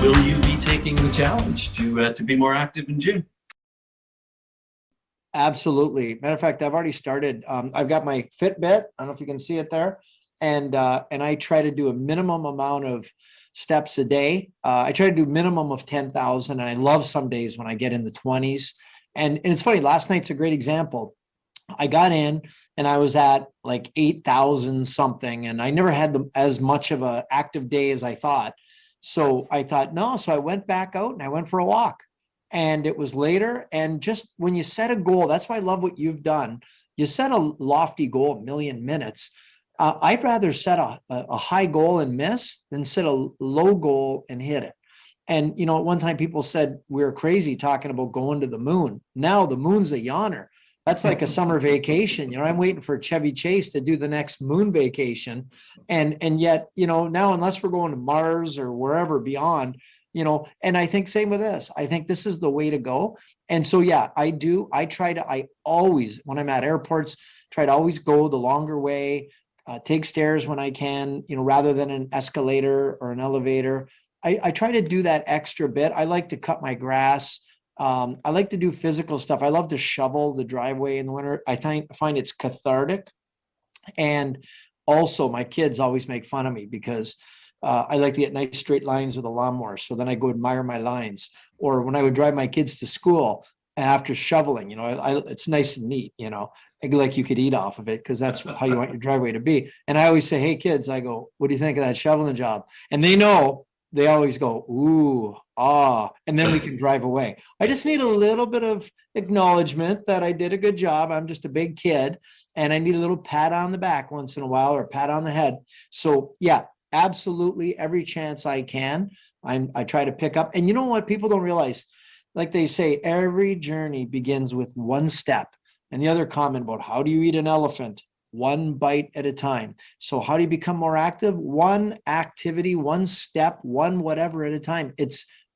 will you be taking the challenge to be more active in June? Absolutely. Matter of fact, I've already started. I've got my Fitbit. I don't know if you can see it there, and I try to do a minimum amount of steps a day. I try to do minimum of 10,000, and I love some days when I get in the 20s. And it's funny. Last night's a great example. I got in and I was at like 8,000 something, and I never had as much of an active day as I thought. So I thought, no. So I went back out and I went for a walk, and it was later. And just when you set a goal, that's why I love what you've done. You set a lofty goal, 1,000,000 minutes. I'd rather set a high goal and miss than set a low goal and hit it. And, at one time people said we were crazy talking about going to the moon. Now the moon's a yawner. That's like a summer vacation. I'm waiting for Chevy Chase to do the next moon vacation. And yet, now unless we're going to Mars or wherever beyond, and I think same with this. I think this is the way to go. And so, yeah, I always, when I'm at airports, try to always go the longer way, take stairs when I can, rather than an escalator or an elevator. I try to do that extra bit. I like to cut my grass. I like to do physical stuff. I love to shovel the driveway in the winter. I find it's cathartic. And also my kids always make fun of me because I like to get nice straight lines with a lawnmower. So then I go admire my lines. Or when I would drive my kids to school after shoveling, it's nice and neat, like you could eat off of it because that's how you want your driveway to be. And I always say, hey kids, I go, what do you think of that shoveling job? And they always go, ooh, ah, and then we can drive away. I just need a little bit of acknowledgement that I did a good job. I'm just a big kid and I need a little pat on the back once in a while or pat on the head. So yeah, absolutely. Every chance I can, I try to pick up. And you know what? People don't realize, like they say, every journey begins with one step. And the other comment about how do you eat an elephant? One bite at a time. So how do you become more active? One activity, one step, one whatever at a time.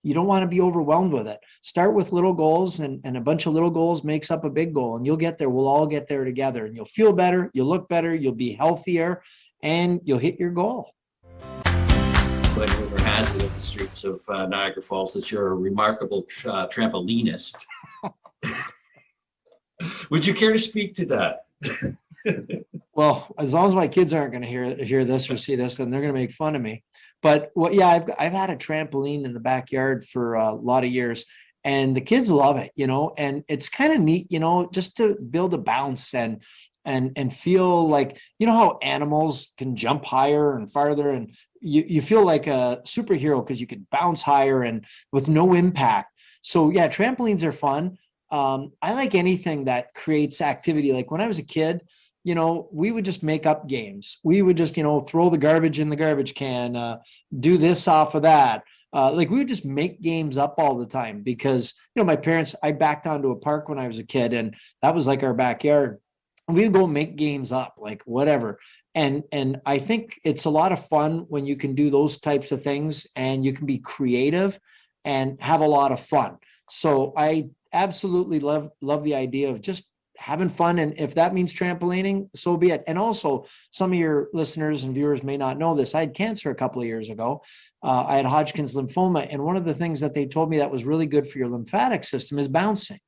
You don't want to be overwhelmed with it. Start with little goals, and a bunch of little goals makes up a big goal, and you'll get there. We'll all get there together, and you'll feel better, you'll look better, you'll be healthier, and you'll hit your goal. But rumor has it in the streets of Niagara Falls that you're a remarkable trampolinist. Would you care to speak to that? Well, as long as my kids aren't going to hear this or see this, then they're going to make fun of me. But yeah, I've had a trampoline in the backyard for a lot of years, and the kids love it, and it's kind of neat, just to build a bounce and feel like, how animals can jump higher and farther, and you feel like a superhero because you can bounce higher and with no impact. So yeah, trampolines are fun. I like anything that creates activity. Like when I was a kid, we would just make up games. We would just, throw the garbage in the garbage can, do this off of that. Like we would just make games up all the time because, my parents, I backed onto a park when I was a kid, and that was like our backyard. We would go make games up, like whatever. And I think it's a lot of fun when you can do those types of things and you can be creative and have a lot of fun. So I absolutely love the idea of just having fun. And if that means trampolining, so be it. And also, some of your listeners and viewers may not know this. I had cancer a couple of years ago. I had Hodgkin's lymphoma. And one of the things that they told me that was really good for your lymphatic system is bouncing.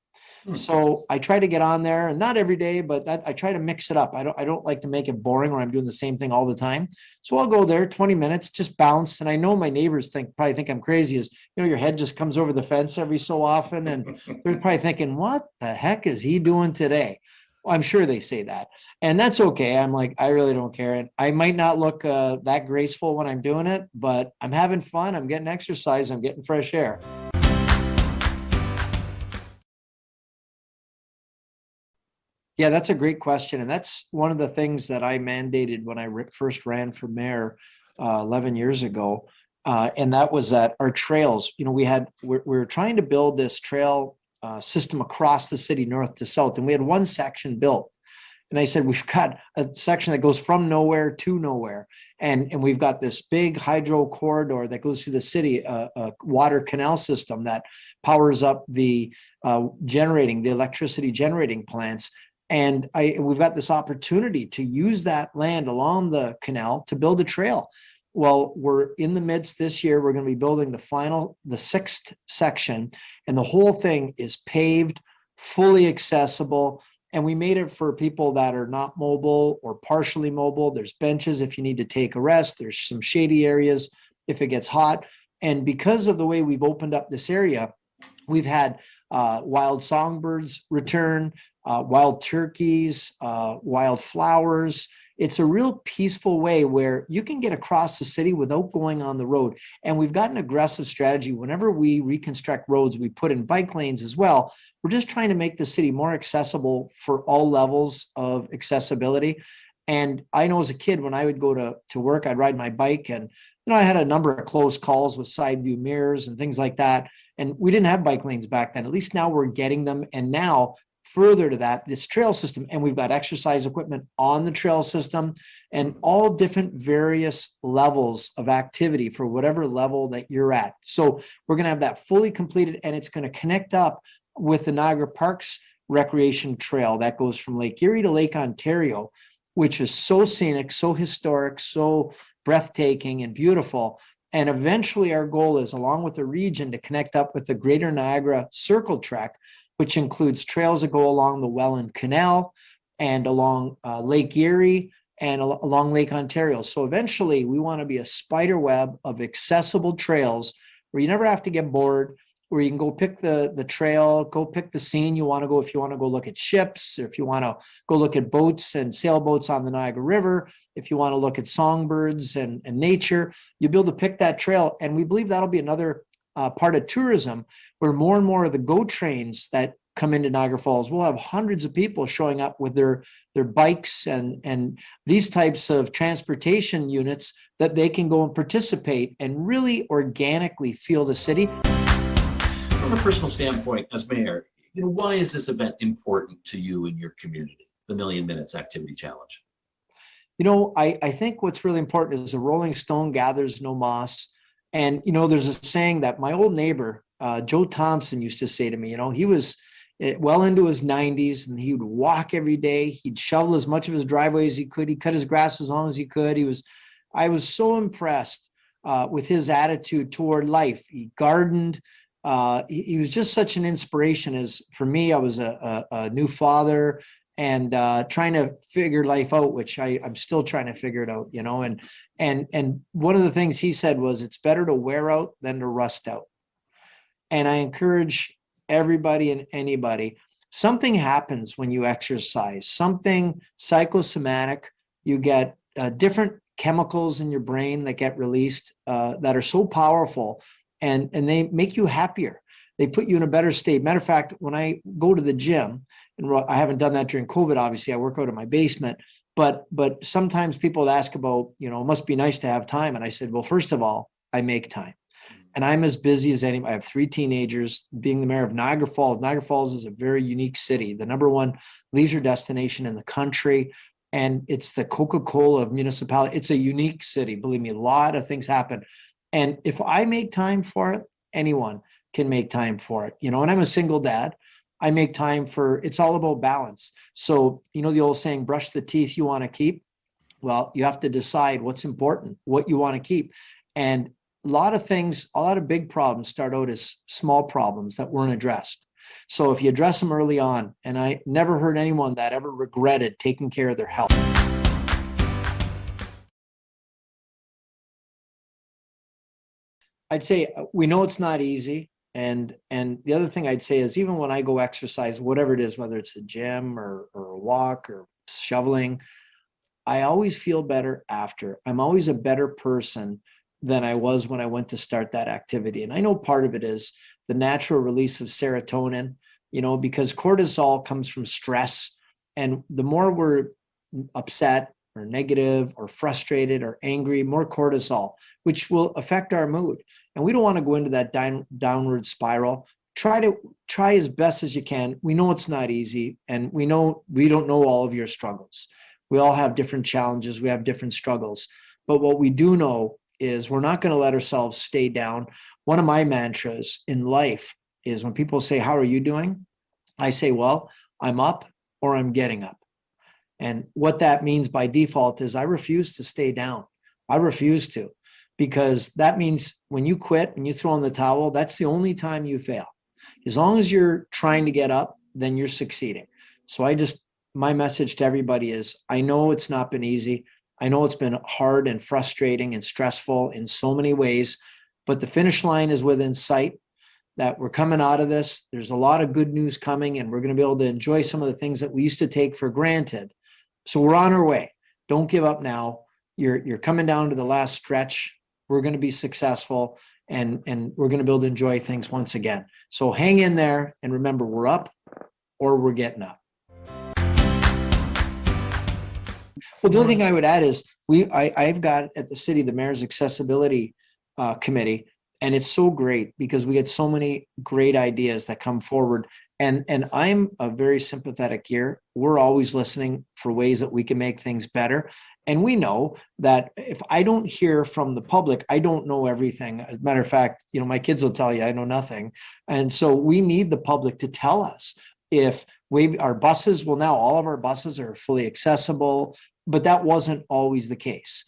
So I try to get on there, and not every day, but I try to mix it up. I don't like to make it boring where I'm doing the same thing all the time. So I'll go there 20 minutes, just bounce. And I know my neighbors probably think I'm crazy, as your head just comes over the fence every so often. And they're probably thinking, what the heck is he doing today? Well, I'm sure they say that, and that's okay. I'm like, I really don't care. And I might not look that graceful when I'm doing it, but I'm having fun. I'm getting exercise. I'm getting fresh air. Yeah, that's a great question. And that's one of the things that I mandated when I first ran for mayor 11 years ago. And that was that our trails, we're trying to build this trail system across the city, north to south. And we had one section built. And I said, we've got a section that goes from nowhere to nowhere. And we've got this big hydro corridor that goes through the city, a water canal system that powers up the electricity generating plants. And we've got this opportunity to use that land along the canal to build a trail. Well, we're in the midst this year. We're going to be building the sixth section, and the whole thing is paved, fully accessible. And we made it for people that are not mobile or partially mobile. There's benches if you need to take a rest. There's some shady areas if it gets hot. And because of the way we've opened up this area, we've had wild songbirds return, wild turkeys, wild flowers. It's a real peaceful way where you can get across the city without going on the road. And we've got an aggressive strategy. Whenever we reconstruct roads, we put in bike lanes as well. We're just trying to make the city more accessible for all levels of accessibility. And I know as a kid, when I would go to work, I'd ride my bike, and I had a number of close calls with side view mirrors and things like that. And we didn't have bike lanes back then. At least now we're getting them. And now further to that, this trail system, and we've got exercise equipment on the trail system and all different various levels of activity for whatever level that you're at. So we're going to have that fully completed, and it's going to connect up with the Niagara Parks Recreation Trail that goes from Lake Erie to Lake Ontario, which is so scenic, so historic, so breathtaking and beautiful. And eventually our goal is, along with the region, to connect up with the Greater Niagara Circle Trek, which includes trails that go along the Welland Canal and along Lake Erie and along Lake Ontario. So eventually we want to be a spider web of accessible trails where you never have to get bored, where you can go pick the trail, go pick the scene you want to go. If you want to go look at ships, or if you want to go look at boats and sailboats on the Niagara River, if you want to look at songbirds and nature, you'll be able to pick that trail. And we believe that'll be another part of tourism, where more and more of the GO trains that come into Niagara Falls will have hundreds of people showing up with their bikes and these types of transportation units that they can go and participate and really organically feel the city. From a personal standpoint, as mayor, why is this event important to you and your community, the Million Minutes Activity Challenge? I think what's really important is a rolling stone gathers no moss. And, there's a saying that my old neighbor, Joe Thompson, used to say to me. He was well into his 90s, and he would walk every day. He'd shovel as much of his driveway as he could. He cut his grass as long as he could. I was so impressed with his attitude toward life. He gardened. He was just such an inspiration. As for me, I was a new father and trying to figure life out, which I'm still trying to figure it out, and one of the things he said was, it's better to wear out than to rust out. And I encourage everybody and anybody, something happens when you exercise, something psychosomatic. You get different chemicals in your brain that get released that are so powerful, and they make you happier. They put you in a better state. Matter of fact, when I go to the gym, and I haven't done that during COVID, obviously, I work out in my basement, but sometimes people ask about, it must be nice to have time. And I said, well, first of all, I make time. And I'm as busy as anybody. I have 3 teenagers. Being the mayor of Niagara Falls is a very unique city, the #1 leisure destination in the country. And it's the Coca-Cola of municipality. It's a unique city. Believe me, a lot of things happen. And if I make time for it, anyone can make time for it. And I'm a single dad. I make time for, it's all about balance. So, the old saying, brush the teeth you want to keep. Well, you have to decide what's important, what you want to keep. And a lot of big problems start out as small problems that weren't addressed. So if you address them early on, and I never heard anyone that ever regretted taking care of their health. I'd say we know it's not easy. And the other thing I'd say is, even when I go exercise, whatever it is, whether it's a gym or a walk or shoveling, I always feel better after. I'm always a better person than I was when I went to start that activity. And I know part of it is the natural release of serotonin, because cortisol comes from stress. And the more we're upset or negative or frustrated or angry, more cortisol, which will affect our mood. And we don't want to go into that downward spiral. Try as best as you can. We know it's not easy, and we know we don't know all of your struggles. We all have different challenges. We have different struggles. But what we do know is we're not going to let ourselves stay down. One of my mantras in life is, when people say, how are you doing? I say, well, I'm up or I'm getting up. And what that means by default is I refuse to stay down. I refuse to. because that means when you quit, when you throw in the towel, that's the only time you fail. As long as you're trying to get up, then you're succeeding. So my message to everybody is, I know it's not been easy. I know it's been hard and frustrating and stressful in so many ways, but the finish line is within sight, that we're coming out of this. There's a lot of good news coming, and we're going to be able to enjoy some of the things that we used to take for granted. So we're on our way. Don't give up now. You're coming down to the last stretch. We're going to be successful, and we're going to be able to enjoy things once again. So hang in there, and remember, we're up or we're getting up. Well, the only thing I would add is I've got at the city, the mayor's accessibility committee, and it's so great because we get so many great ideas that come forward. And I'm a very sympathetic ear. We're always listening for ways that we can make things better. And we know that if I don't hear from the public, I don't know everything. As a matter of fact, my kids will tell you I know nothing. And so we need the public to tell us if our buses, well, now all of our buses are fully accessible, but that wasn't always the case.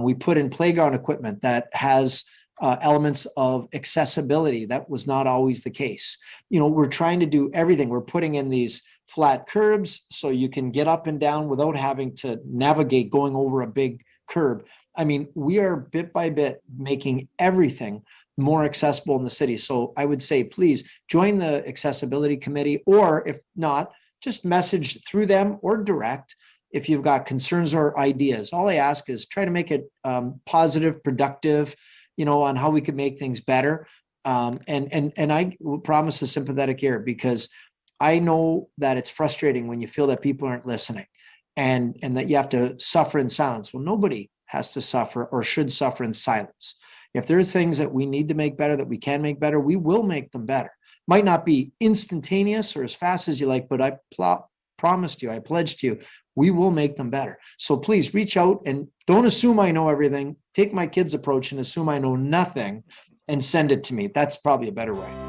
We put in playground equipment that has elements of accessibility. That was not always the case. We're trying to do everything. We're putting in these flat curbs so you can get up and down without having to navigate going over a big curb. I mean, we are bit by bit making everything more accessible in the city. So I would say, please join the accessibility committee, or if not, just message through them or direct if you've got concerns or ideas. All I ask is try to make it positive, productive, on how we could make things better. And I will promise a sympathetic ear, because I know that it's frustrating when you feel that people aren't listening and that you have to suffer in silence. Well, nobody has to suffer or should suffer in silence. If there are things that we need to make better, that we can make better, we will make them better. Might not be instantaneous or as fast as you like, but I promised you, I pledged to you, we will make them better. So please reach out and don't assume I know everything. Take my kids' approach and assume I know nothing and send it to me. That's probably a better way.